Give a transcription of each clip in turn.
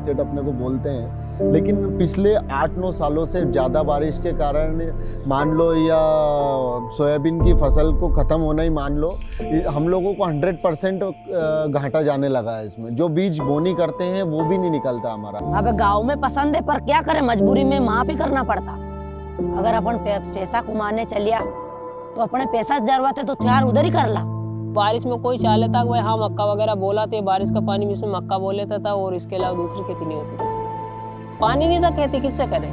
State अपने को बोलते हैं, लेकिन पिछले 8-9 सालों से ज़्यादा बारिश के कारण मान लो या सोयाबीन की फसल को ख़त्म होना ही मान लो, हम लोगों को 100% घाटा जाने लगा है इसमें। जो बीज बोनी करते हैं वो भी नहीं निकलता हमारा। अब गाँव में पसंद है पर क्या करें, मजबूरी में वहाँ पे करना पड़ता। अगर अपन पैसा कमाने चलिया तो अपने पैसा जरूरत है तो त्यार उधर ही कर ला। बारिश में कोई चाह लेता कि भाई हाँ मक्का वगैरह बोला तो बारिश का पानी में से मक्का बो लेता था और इसके अलावा दूसरी खेती नहीं होती थी। पानी नहीं था, खेती किससे करें।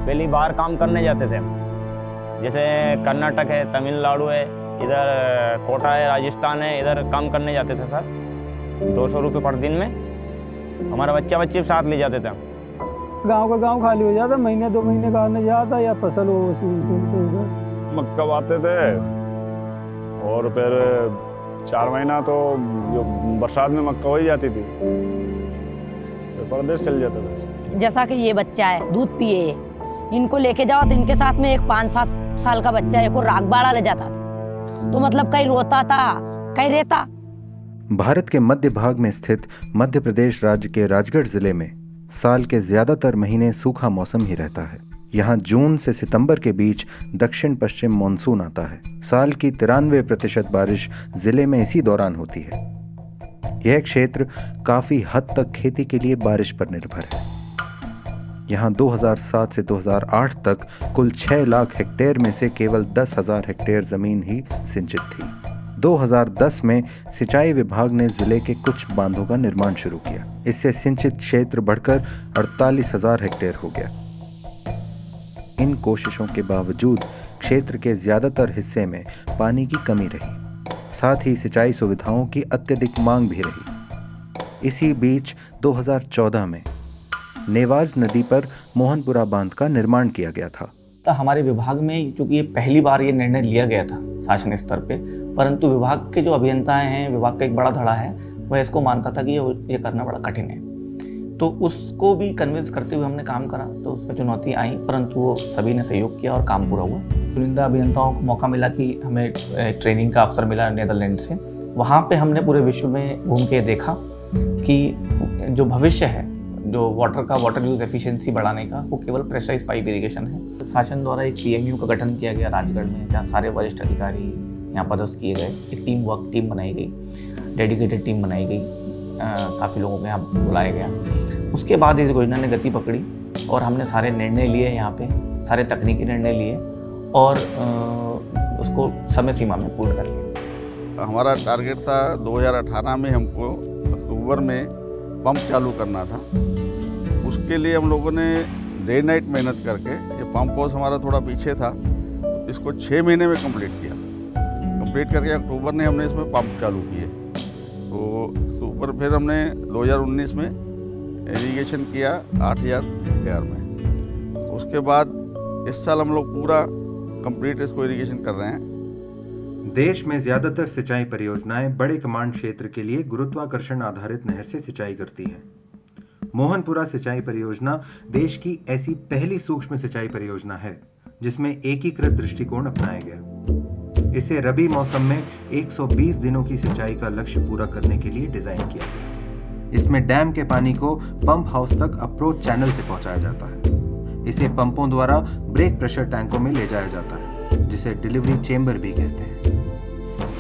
पहली बार काम करने जाते थे, जैसे कर्नाटक है, तमिलनाडु है, इधर कोटा है, राजस्थान है, इधर काम करने जाते थे सर। 200 रुपये पर दिन में हमारा बच्चा बच्चे साथ ले जाते थे। गांव का गांव खाली हो जाता, महीने 2 महीने का आने जाता या फसल हो मक्का बाते थे और फिर 4 महीना तो जो बरसात में मक्का हो ही जाती थी, फिर परदेश चल जाता था। जैसा कि ये बच्चा है, दूध पिए, इनको लेके जाओ तो इनके साथ में एक 5-7 साल का बच्चा एक और रागबाड़ा ले जाता था, तो मतलब कहीं रोता था कहीं रहता। भारत के मध्य भाग में स्थित मध्य प्रदेश राज्य के राजगढ़ जिले में साल के ज्यादातर महीने सूखा मौसम ही रहता है। यहाँ जून से सितंबर के बीच दक्षिण पश्चिम मानसून आता है। साल की 93% बारिश जिले में इसी दौरान होती है। यह क्षेत्र काफी हद तक खेती के लिए बारिश पर निर्भर है। यहाँ 2007 से 2008 तक कुल 6 लाख हेक्टेयर में से केवल 10,000 हेक्टेयर जमीन ही सिंचित थी। 2010 में सिंचाई विभाग ने जिले के कुछ बांधों का निर्माण शुरू किया। इससे सिंचित क्षेत्र बढ़कर 48,000 हेक्टेयर हो गया। इन कोशिशों के बावजूद क्षेत्र के ज्यादातर हिस्से में पानी की कमी रही, साथ ही सिंचाई सुविधाओं की अत्यधिक मांग भी रही। इसी बीच 2014 में नेवाज नदी पर मोहनपुरा बांध का निर्माण किया गया था। हमारे विभाग में चूंकि ये पहली बार ये निर्णय लिया गया था शासन स्तर पे, परंतु विभाग के जो अभियंताएं हैं, विभाग का एक बड़ा धड़ा है, वह इसको मानता था कि ये करना बड़ा कठिन है। तो उसको भी कन्विंस करते हुए हमने काम करा, तो उसमें चुनौती आई, परंतु वो सभी ने सहयोग किया और काम पूरा हुआ। चुनिंदा अभियंताओं को मौका मिला कि हमें ट्रेनिंग का अवसर मिला नीदरलैंड से। वहाँ पे हमने पूरे विश्व में घूम के देखा कि जो भविष्य है, जो वाटर यूज एफिशिएंसी बढ़ाने का, वो केवल प्रेशराइज पाइप इरिगेशन है। शासन द्वारा एक PMU का गठन किया गया राजगढ़ में, जहाँ सारे वरिष्ठ अधिकारी यहाँ पदस्थ किए गए। एक टीम बनाई गई, डेडिकेटेड टीम बनाई गई, काफ़ी लोगों को यहाँ बुलाया गया। उसके बाद इस योजना ने गति पकड़ी और हमने सारे निर्णय लिए, यहाँ पे सारे तकनीकी निर्णय लिए और उसको समय सीमा में पूर्ण कर लिया। हमारा टारगेट था 2018 में हमको अक्टूबर में पंप चालू करना था। उसके लिए हम लोगों ने डे नाइट मेहनत करके, ये पंप हाउस हमारा थोड़ा पीछे था, तो इसको 6 महीने में कंप्लीट किया। कंप्लीट करके अक्टूबर में हमने इसमें पंप चालू किए। तो अक्टूबर फिर हमने 2019 में इरिगेशन किया 8,000 हेक्टेयर में। उसके बाद इस साल हम लोग पूरा कंप्लीट इसको इरिगेशन कर रहे हैं। देश में ज्यादातर सिंचाई परियोजनाएं बड़े कमांड क्षेत्र के लिए गुरुत्वाकर्षण आधारित नहर से सिंचाई करती हैं। मोहनपुरा सिंचाई परियोजना देश की ऐसी पहली सूक्ष्म सिंचाई परियोजना है जिसमें एकीकृत दृष्टिकोण अपनाया गया। इसे रबी मौसम में 120 दिनों की सिंचाई का लक्ष्य पूरा करने के लिए डिजाइन किया गया। इसमें डैम के पानी को पंप हाउस तक अप्रोच चैनल से पहुंचाया जाता है। इसे पंपों द्वारा ब्रेक प्रेशर टैंकों में ले जाया जाता है, जिसे डिलीवरी चेंबर भी कहते हैं।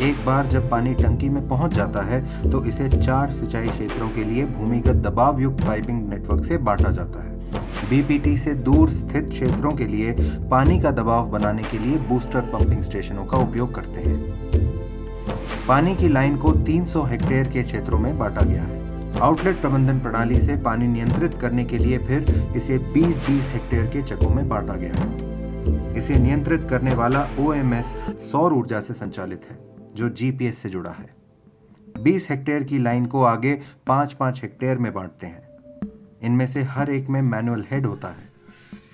एक बार जब पानी टंकी में पहुंच जाता है तो इसे 4 सिंचाई क्षेत्रों के लिए भूमिगत दबाव युक्त पाइपिंग नेटवर्क से बांटा जाता है। BPT से दूर स्थित क्षेत्रों के लिए पानी का दबाव बनाने के लिए बूस्टर पंपिंग स्टेशनों का उपयोग करते हैं। पानी की लाइन को 300 हेक्टेयर के क्षेत्रों में बांटा गया है। आउटलेट प्रबंधन प्रणाली से पानी नियंत्रित करने के लिए फिर इसे 20-20 हेक्टेयर के चकों में बांटा गया है। इसे नियंत्रित करने वाला OMS सौर ऊर्जा से संचालित है, जो GPS से जुड़ा है। 20 हेक्टेयर की लाइन को आगे 5-5 हेक्टेयर में बांटते हैं। इनमें से हर एक में मैनुअल हेड होता है।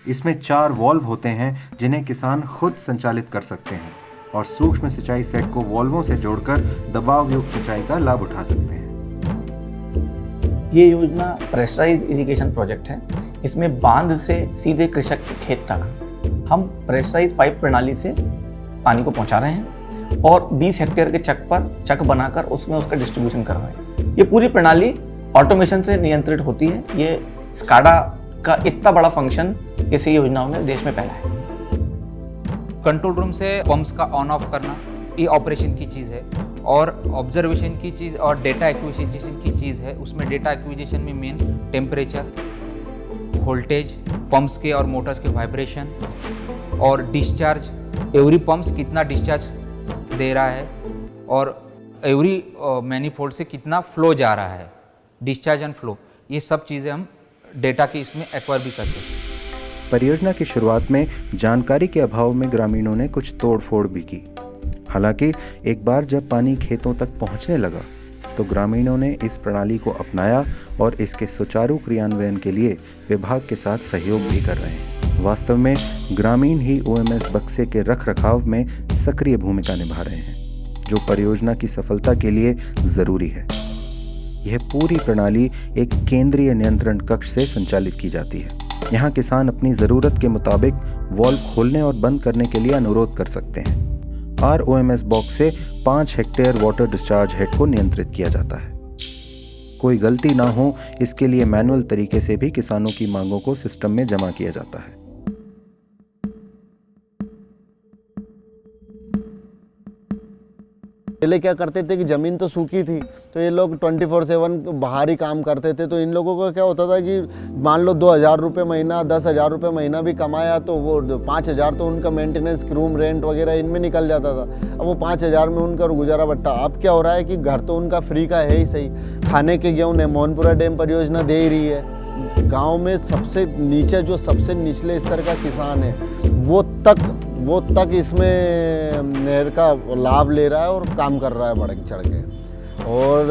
इसमें 4 वॉल्व होते हैं जिन्हें किसान खुद संचालित कर सकते हैं और सूक्ष्म सिंचाई सेट को वॉल्वों से जोड़कर दबाव युक्त सिंचाई का लाभ उठा सकते हैं। ये योजना प्रेशराइज इरिगेशन प्रोजेक्ट है। इसमें बांध से सीधे कृषक के खेत तक हम प्रेशराइज पाइप प्रणाली से पानी को पहुंचा रहे हैं और 20 हेक्टेयर के चक पर चक बनाकर उसमें उसका डिस्ट्रीब्यूशन करवाएं। ये पूरी प्रणाली ऑटोमेशन से नियंत्रित होती है। ये स्काडा का इतना बड़ा फंक्शन इसी योजनाओं में देश में पहला है। कंट्रोल रूम से पंप्स का ऑन ऑफ करना ये ऑपरेशन की चीज़ है, और ऑब्जर्वेशन की चीज़ और डेटा एक्विजिशन की चीज़ है। उसमें डेटा एक्विजिशन में मेन टेम्परेचर, वोल्टेज, पंप्स के और मोटर्स के वाइब्रेशन और डिस्चार्ज, एवरी पंप्स कितना डिस्चार्ज दे रहा है और एवरी मैनीफोल्ड से कितना फ्लो जा रहा है, डिस्चार्ज एंड फ्लो, ये सब चीज़ें हम डेटा के इसमें एक्वायर भी करते हैं। परियोजना की शुरुआत में जानकारी के अभाव में ग्रामीणों ने कुछ तोड़फोड़ भी की। हालांकि एक बार जब पानी खेतों तक पहुंचने लगा तो ग्रामीणों ने इस प्रणाली को अपनाया और इसके सुचारू क्रियान्वयन के लिए विभाग के साथ सहयोग भी कर रहे हैं। वास्तव में ग्रामीण ही ओएमएस बक्से के रखरखाव में सक्रिय भूमिका निभा रहे हैं, जो परियोजना की सफलता के लिए ज़रूरी है। यह पूरी प्रणाली एक केंद्रीय नियंत्रण कक्ष से संचालित की जाती है। यहाँ किसान अपनी ज़रूरत के मुताबिक वॉल्व खोलने और बंद करने के लिए अनुरोध कर सकते हैं। ROMS बॉक्स से 5 हेक्टेयर वाटर डिस्चार्ज हेड को नियंत्रित किया जाता है। कोई गलती ना हो इसके लिए मैनुअल तरीके से भी किसानों की मांगों को सिस्टम में जमा किया जाता है। पहले क्या करते थे कि ज़मीन तो सूखी थी तो ये लोग 24/7 बाहर ही काम करते थे, तो इन लोगों का क्या होता था कि मान लो 2,000 रुपये महीना, 10,000 रुपये महीना भी कमाया तो वो 5,000 तो उनका मेंटेनेंस, रूम रेंट वगैरह इनमें निकल जाता था। अब वो 5,000 में उनका गुजारा बट्टा। अब क्या हो रहा है कि घर तो उनका फ्री का है ही सही, खाने के गेहूँ ने मोहनपुरा डैम परियोजना दे ही रही है। गाँव में सबसे नीचे जो सबसे निचले स्तर का किसान है वो तक इसमें नहर का लाभ ले रहा है और काम कर रहा है बढ़ चढ़ के। और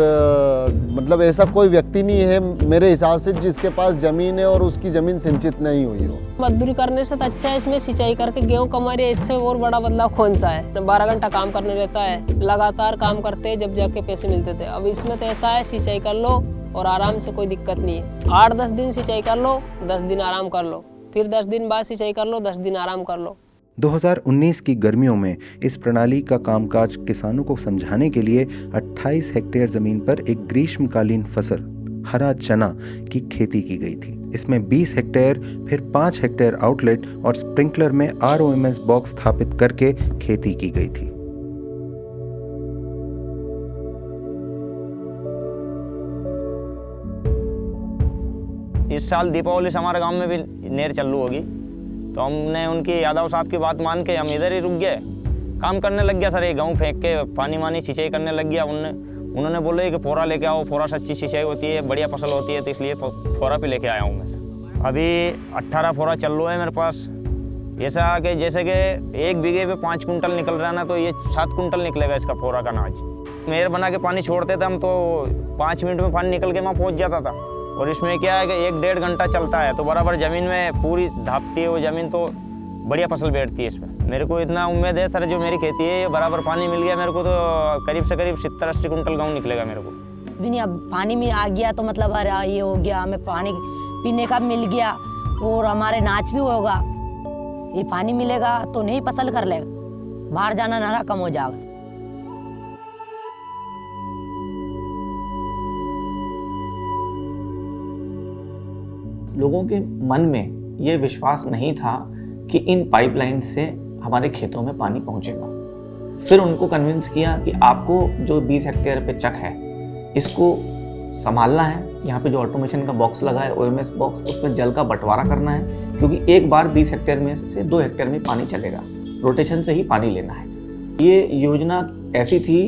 मतलब ऐसा कोई व्यक्ति नहीं है मेरे हिसाब से जिसके पास ज़मीन है और उसकी ज़मीन सिंचित नहीं हुई हो। मजदूरी करने से तो अच्छा है इसमें सिंचाई करके गेहूँ कमा रहे, इससे और बड़ा बदलाव कौन सा है। 12 घंटा काम करने रहता है, लगातार काम करते हैं, जब जाके पैसे मिलते थे। अब इसमें तो ऐसा है, सिंचाई कर लो और आराम से, कोई दिक्कत नहीं है। 8-10 दिन सिंचाई कर लो, 10 दिन आराम कर लो, फिर 10 दिन बाद सिंचाई कर लो, 10 दिन आराम कर लो। 2019 की गर्मियों में इस प्रणाली का कामकाज किसानों को समझाने के लिए 28 हेक्टेयर जमीन पर एक ग्रीष्मकालीन फसल हरा चना की खेती की गई थी। इसमें 20 हेक्टेयर फिर 5 हेक्टेयर आउटलेट और स्प्रिंकलर में ROMS बॉक्स स्थापित करके खेती की गई थी। इस साल दीपावली से हमारे गांव में भी नहर चालू होगी, तो हमने उनकी यादव साहब की बात मान के हम इधर ही रुक गए, काम करने लग गया सर। ये गाँव फेंक के पानी वानी सिंचाई करने लग गया। उन्होंने बोले कि फोरा लेके आओ, फोरा से अच्छी सिंचाई होती है, बढ़िया फसल होती है, तो इसलिए फोरा पे लेके आया हूँ मैं सर। अभी 18 फोरा चल रहा है मेरे पास। ऐसा कि जैसे कि 1 बीघे पे 5 कुंटल निकल रहा है ना, तो ये 7 कुंटल निकलेगा इसका फोरा का अनाज। मेहर बना के पानी छोड़ते थे हम, तो 5 मिनट में पानी निकल के वहाँ पहुँच जाता था। और इसमें क्या है कि 1-1.5 घंटा चलता है, तो बराबर ज़मीन में पूरी धापती है वो ज़मीन, तो बढ़िया फसल बैठती है इसमें। मेरे को इतना उम्मीद है सर, जो मेरी खेती है बराबर पानी मिल गया मेरे को, तो करीब से करीब 70-80 कुंटल गेहूँ निकलेगा मेरे को। भी नहीं, अब पानी में आ गया तो मतलब अरे ये हो गया, हमें पानी पीने का मिल गया और हमारे नाच भी होगा। ये पानी मिलेगा तो नहीं फसल कर लेगा, बाहर जाना नारा कम हो जाएगा। लोगों के मन में ये विश्वास नहीं था कि इन पाइपलाइन से हमारे खेतों में पानी पहुंचेगा। फिर उनको कन्विंस किया कि आपको जो 20 हेक्टेयर पे चक है इसको संभालना है। यहाँ पे जो ऑटोमेशन का बॉक्स लगा है OMS बॉक्स, उसमें जल का बंटवारा करना है, क्योंकि एक बार 20 हेक्टेयर में से 2 हेक्टेयर में पानी चलेगा, रोटेशन से ही पानी लेना है। ये योजना ऐसी थी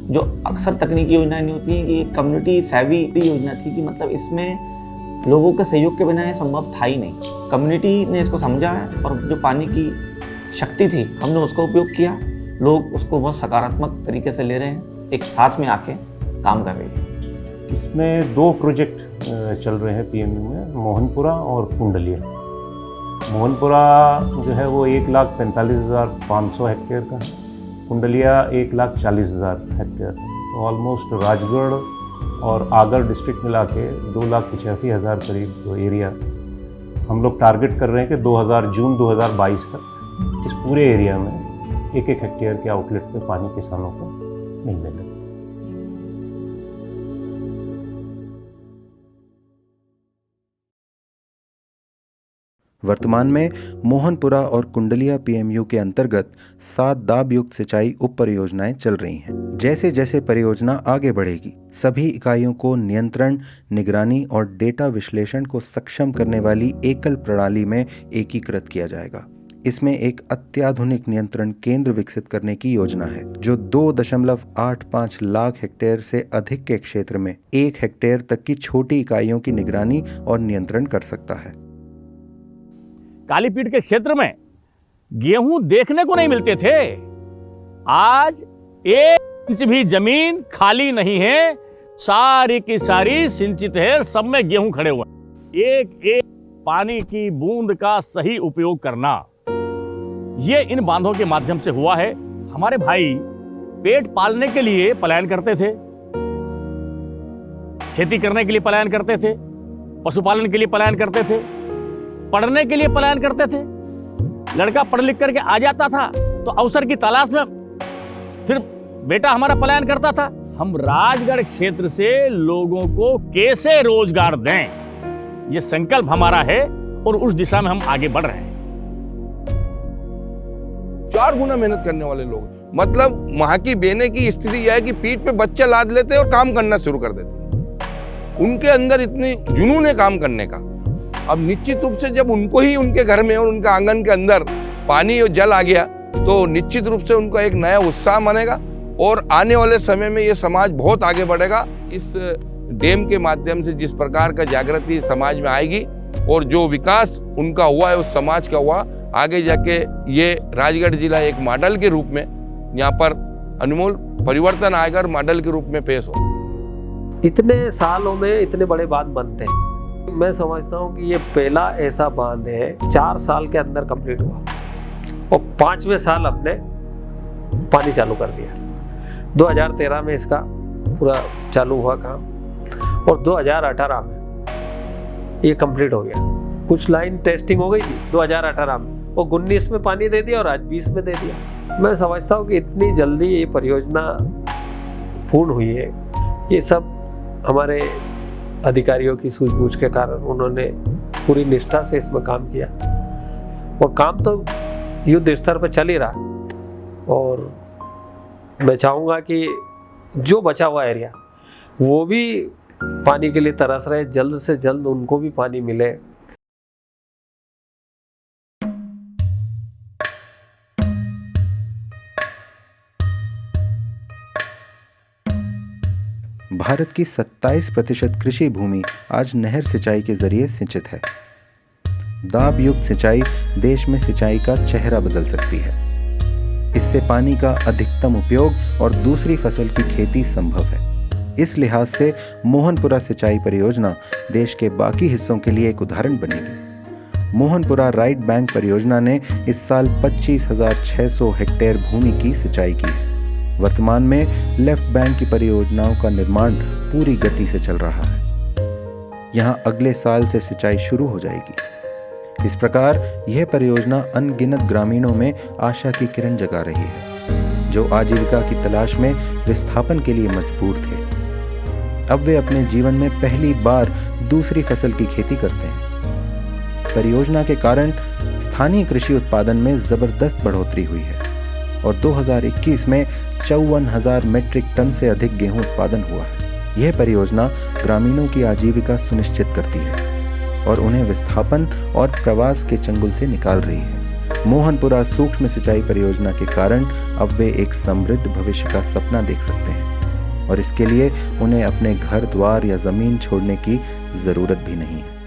जो अक्सर तकनीकी योजनाएं नहीं होती हैं, कि एक कम्युनिटी सेवी योजना थी, कि मतलब इसमें लोगों के सहयोग के बिना ये संभव था ही नहीं। कम्युनिटी ने इसको समझा है और जो पानी की शक्ति थी हमने उसका उपयोग किया। लोग उसको बहुत सकारात्मक तरीके से ले रहे हैं, एक साथ में आके काम कर रहे हैं। इसमें 2 प्रोजेक्ट चल रहे हैं PMU में, मोहनपुरा और कुंडलिया। मोहनपुरा जो है वो 1,45,500 हेक्टेयर का, कुंडलिया 1,40,000 हेक्टेयर। तो ऑलमोस्ट राजगढ़ और आगर डिस्ट्रिक्ट मिला के 2,85,000 करीब जो एरिया हम लोग टारगेट कर रहे हैं कि जून 2022 तक इस पूरे एरिया में एक एक हेक्टेयर के आउटलेट पे पानी किसानों को मिलने लगे। वर्तमान में मोहनपुरा और कुंडलिया पीएमयू के अंतर्गत 7 दाब युक्त सिंचाई उप परियोजनाएं चल रही हैं। जैसे जैसे परियोजना आगे बढ़ेगी, सभी इकाइयों को नियंत्रण, निगरानी और डेटा विश्लेषण को सक्षम करने वाली एकल प्रणाली में एकीकृत किया जाएगा। इसमें एक अत्याधुनिक नियंत्रण केंद्र विकसित करने की योजना है, जो 2.85 लाख हेक्टेयर से अधिक के क्षेत्र में 1 हेक्टेयर तक की छोटी इकाइयों की निगरानी और नियंत्रण कर सकता है। कालीपीठ के क्षेत्र में गेहूं देखने को नहीं मिलते थे। आज 1 इंच भी जमीन खाली नहीं है, सारी की सारी सिंचित है, सब में गेहूं खड़े हुए हैं। एक एक पानी की बूंद का सही उपयोग करना, ये इन बांधों के माध्यम से हुआ है। हमारे भाई पेट पालने के लिए पलायन करते थे, खेती करने के लिए पलायन करते थे, पशुपालन के लिए पलायन करते थे, पढ़ने के लिए पलायन करते थे। लड़का पढ़ लिख करके आ जाता था तो अवसर की तलाश में फिर बेटा हमारा पलायन करता था। हम राजगढ़ क्षेत्र से लोगों को कैसे रोजगार दें, ये संकल्प हमारा है और उस दिशा में हम आगे बढ़ रहे हैं। 4 गुना मेहनत करने वाले लोग, मतलब वहां की बहनें की स्थिति यह है कि पीठ पे बच्चे लाद लेते और काम करना शुरू कर देते। उनके अंदर इतनी जुनून है काम करने का। अब निश्चित रूप से जब उनको ही उनके घर में और उनके आंगन के अंदर पानी और जल आ गया तो निश्चित रूप से उनका एक नया उत्साह बनेगा और आने वाले समय में ये समाज बहुत आगे बढ़ेगा। इस डैम के माध्यम से जिस प्रकार का जागृति समाज में आएगी और जो विकास उनका हुआ है उस समाज का हुआ, आगे जाके ये राजगढ़ जिला एक मॉडल के रूप में यहाँ पर अनमोल परिवर्तन आएगा और मॉडल के रूप में पेश हो। इतने सालों में इतने बड़े बांध बनते हैं, मैं समझता हूँ कि ये पहला ऐसा बांध है 4 साल के अंदर कंप्लीट हुआ और 5वें साल हमने पानी चालू कर दिया। 2013 में इसका पूरा चालू हुआ काम और 2018 में ये कंप्लीट हो गया। कुछ लाइन टेस्टिंग हो गई थी 2018 में और 19 में पानी दे दिया और आज 20 में दे दिया। मैं समझता हूँ कि इतनी जल्दी ये परियोजना पूर्ण हुई है, ये सब हमारे अधिकारियों की सूझबूझ के कारण उन्होंने पूरी निष्ठा से इसमें काम किया और काम तो युद्ध स्तर पर चल ही रहा। और मैं चाहूँगा कि जो बचा हुआ एरिया वो भी पानी के लिए तरस रहे, जल्द से जल्द उनको भी पानी मिले। भारत की 27% कृषि भूमि आज नहर सिंचाई के जरिए सिंचित है। दाब युक्त सिंचाई देश में सिंचाई का चेहरा बदल सकती है। इससे पानी का अधिकतम उपयोग और दूसरी फसल की खेती संभव है। इस लिहाज से मोहनपुरा सिंचाई परियोजना देश के बाकी हिस्सों के लिए एक उदाहरण बनेगी। मोहनपुरा राइट बैंक परियोजना ने इस साल 25,600 हेक्टेयर भूमि की सिंचाई की है। वर्तमान में लेफ्ट बैंक की परियोजनाओं का निर्माण पूरी गति से चल रहा है। यहां अगले साल से सिंचाई शुरू हो जाएगी। इस प्रकार यह परियोजना अनगिनत ग्रामीणों में आशा की किरण जगा रही है, जो आजीविका की तलाश में विस्थापन के लिए मजबूर थे। अब वे अपने जीवन में पहली बार दूसरी फसल की खेती करते हैं। परियोजना के कारण स्थानीय कृषि उत्पादन में जबरदस्त बढ़ोतरी हुई है और 2021 में 54,000 मीट्रिक टन से अधिक गेहूं उत्पादन हुआ है। यह परियोजना ग्रामीणों की आजीविका सुनिश्चित करती है और उन्हें विस्थापन और प्रवास के चंगुल से निकाल रही है। मोहनपुरा सूक्ष्म सिंचाई परियोजना के कारण अब वे एक समृद्ध भविष्य का सपना देख सकते हैं और इसके लिए उन्हें अपने घर द्वार या जमीन छोड़ने की जरूरत भी नहीं है।